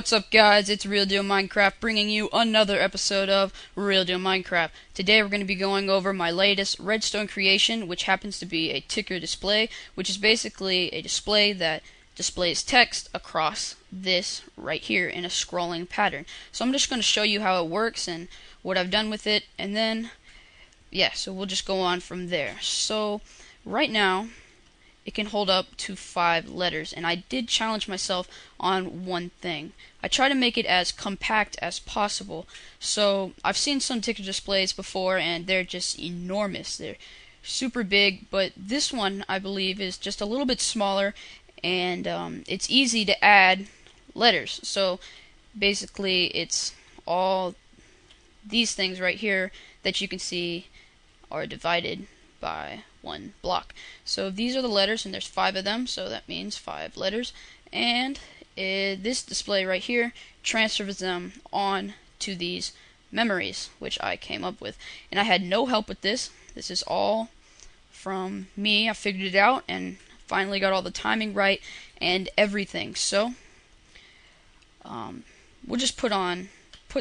What's up, guys? It's Real Deal Minecraft bringing you another episode of Real Deal Minecraft. Today we're going to be going over my latest redstone creation, which happens to be a ticker display, which is basically a display that displays text across this right here in a scrolling pattern. So I'm just going to show you how it works and what I've done with it, and then so we'll just go on from there. So right now it can hold up to 5 letters, and I did challenge myself on one thing. I try to make it as compact as possible. So I've seen some ticker displays before and they're just enormous. They're super big, but this one I believe is just a little bit smaller, and it's easy to add letters. So basically it's all these things right here that you can see are divided by one block. So these are the letters, and there's 5 of them, so that means 5 letters, and this display right here transfers them on to these memories, which I came up with. And I had no help with this. This is all from me. I figured it out and finally got all the timing right and everything. So we'll just put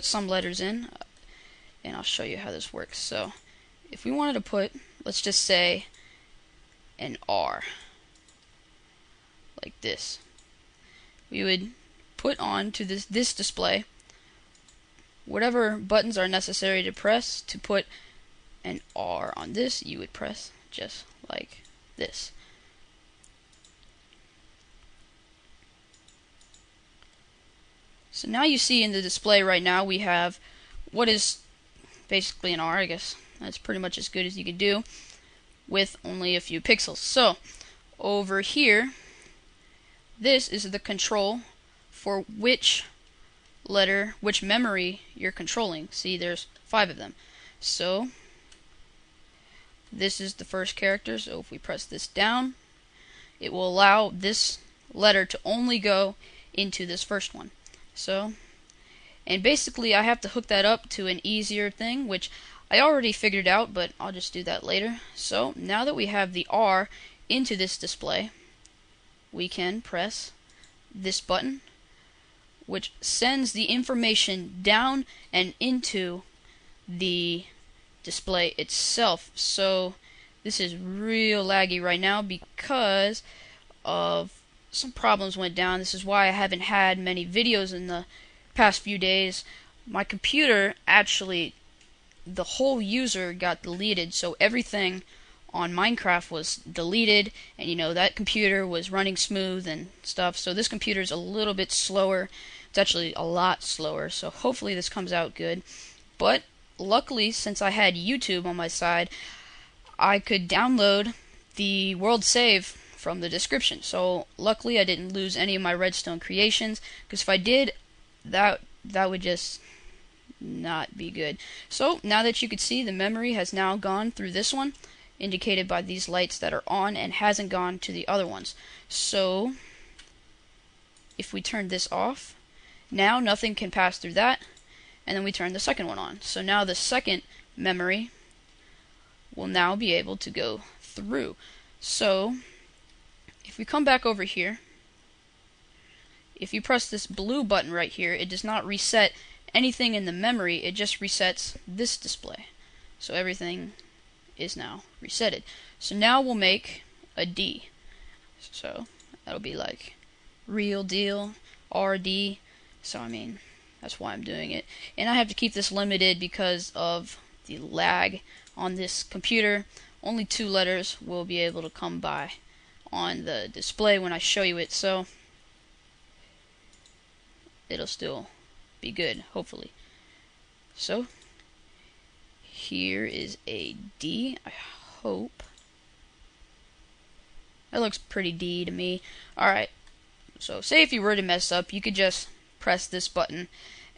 some letters in, and I'll show you how this works. So if we wanted to put, let's just say, an R, like this, we would put on to this display whatever buttons are necessary to press to put an R on this. You would press just like this. So now you see in the display right now we have what is basically an R. I guess that's pretty much as good as you can do with only a few pixels. So over here, this is the control for which letter, which memory you're controlling. See, there's 5 of them. So this is the first character, so if we press this down, it will allow this letter to only go into this first one. So, and basically I have to hook that up to an easier thing, which I already figured out, but I'll just do that later. So now that we have the R into this display, we can press this button, which sends the information down and into the display itself. So this is real laggy right now because of some problems went down. This is why I haven't had many videos in the past few days. My computer actually, the whole user got deleted, so everything on Minecraft was deleted, and you know, that computer was running smooth and stuff. So this computer is a little bit slower. It's actually a lot slower, so hopefully this comes out good. But luckily, since I had YouTube on my side, I could download the world save from the description. So luckily I didn't lose any of my redstone creations, because if I did, that would just not be good. So now that you can see, the memory has now gone through this one, indicated by these lights that are on, and hasn't gone to the other ones. So if we turn this off, now nothing can pass through that, and then we turn the second one on. So now the second memory will now be able to go through. So if we come back over here, if you press this blue button right here, it does not reset anything in the memory, it just resets this display. So everything is now resetted. So now we'll make a D. So that'll be like Real Deal RD. So I mean, that's why I'm doing it. And I have to keep this limited because of the lag on this computer. Only 2 letters will be able to come by on the display when I show you it. So it'll still be good, hopefully. So here is a D. I hope that looks pretty D to me. Alright, so say if you were to mess up, you could just press this button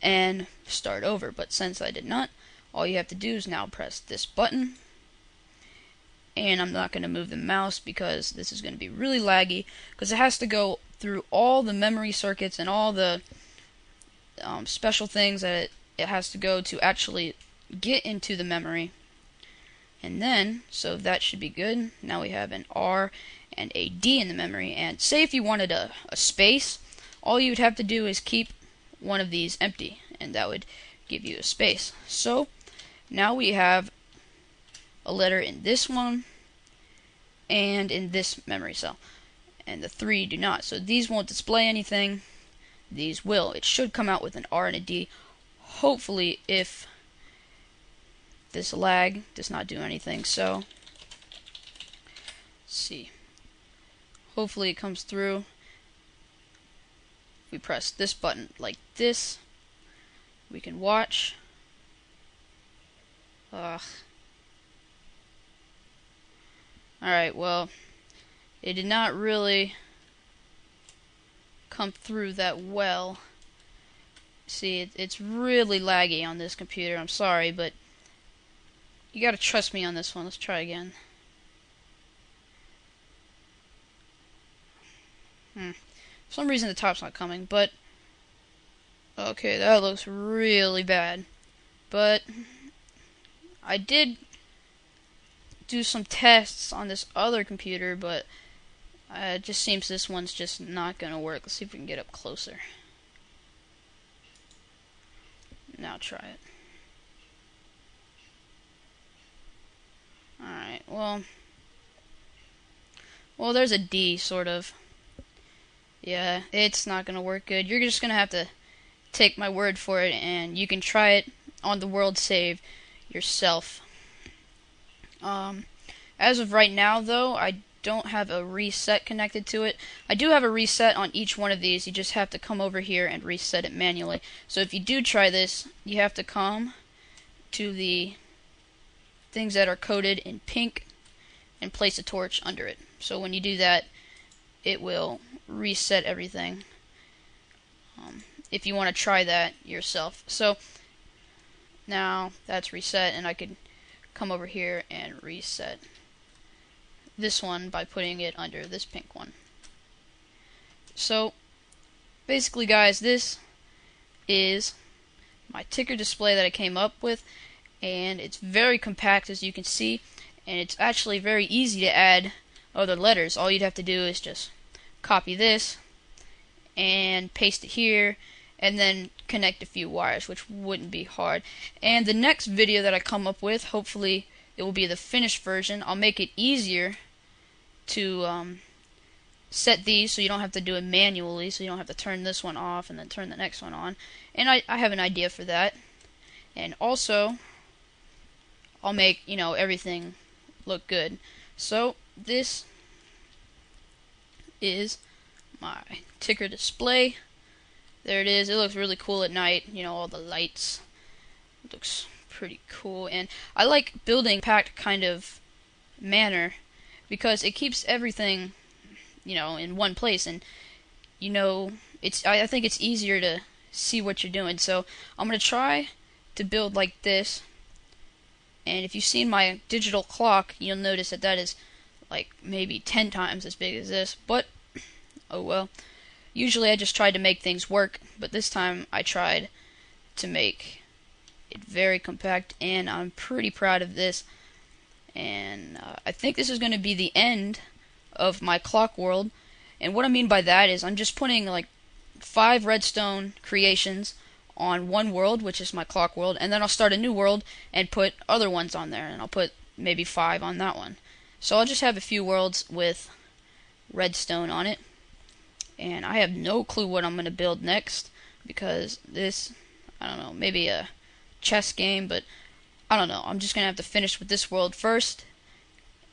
and start over, but since I did not, all you have to do is now press this button. And I'm not going to move the mouse because this is going to be really laggy, because it has to go through all the memory circuits and all the special things that it has to go to actually get into the memory. And then, so that should be good. Now we have an R and a D in the memory. And say if you wanted a space, all you'd have to do is keep one of these empty, and that would give you a space. So now we have a letter in this one and in this memory cell, and the 3 do not. So these won't display anything, these will. It should come out with an R and a D, hopefully, if this lag does not do anything. So let's see, hopefully it comes through. If we press this button like this, we can watch. Alright, well, it did not really come through that well. See, it's really laggy on this computer. I'm sorry, but you gotta trust me on this one. Let's try again. For some reason the top's not coming, but okay, that looks really bad. But I did do some tests on this other computer, but it just seems this one's just not gonna work. Let's see if we can get up closer. Now try it. Alright, well, there's a D, sort of. Yeah, it's not gonna work good. You're just gonna have to take my word for it, and you can try it on the world save yourself. As of right now, though, I don't have a reset connected to it. I do have a reset on each one of these. You just have to come over here and reset it manually. So if you do try this, you have to come to the things that are coded in pink and place a torch under it. So when you do that, it will reset everything. If you want to try that yourself. So now that's reset, and I could come over here and reset this one by putting it under this pink one. So basically, guys, this is my ticker display that I came up with, and it's very compact, as you can see, and it's actually very easy to add other letters. All you'd have to do is just copy this and paste it here, and then connect a few wires, which wouldn't be hard. And the next video that I come up with, hopefully it will be the finished version. I'll make it easier to set these so you don't have to do it manually, so you don't have to turn this one off and then turn the next one on. And I have an idea for that. And also, I'll make, everything look good. So this is my ticker display. There it is. It looks really cool at night, all the lights. It looks pretty cool, and I like building packed kind of manner because it keeps everything, in one place, and I think it's easier to see what you're doing. So I'm gonna try to build like this, and if you've seen my digital clock, you'll notice that is like maybe 10 times as big as this, but oh well. Usually I just try to make things work, but this time I tried to make it very compact, and I'm pretty proud of this. And I think this is going to be the end of my clock world. And what I mean by that is I'm just putting like 5 redstone creations on one world, which is my clock world, and then I'll start a new world and put other ones on there, and I'll put maybe 5 on that one. So I'll just have a few worlds with redstone on it. And I have no clue what I'm going to build next, because this, I don't know, maybe a chess game, but I don't know. I'm just going to have to finish with this world first,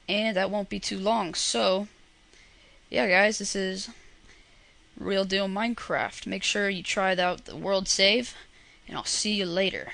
and that won't be too long. So, yeah guys, this is Real Deal Minecraft. Make sure you try out the world save, and I'll see you later.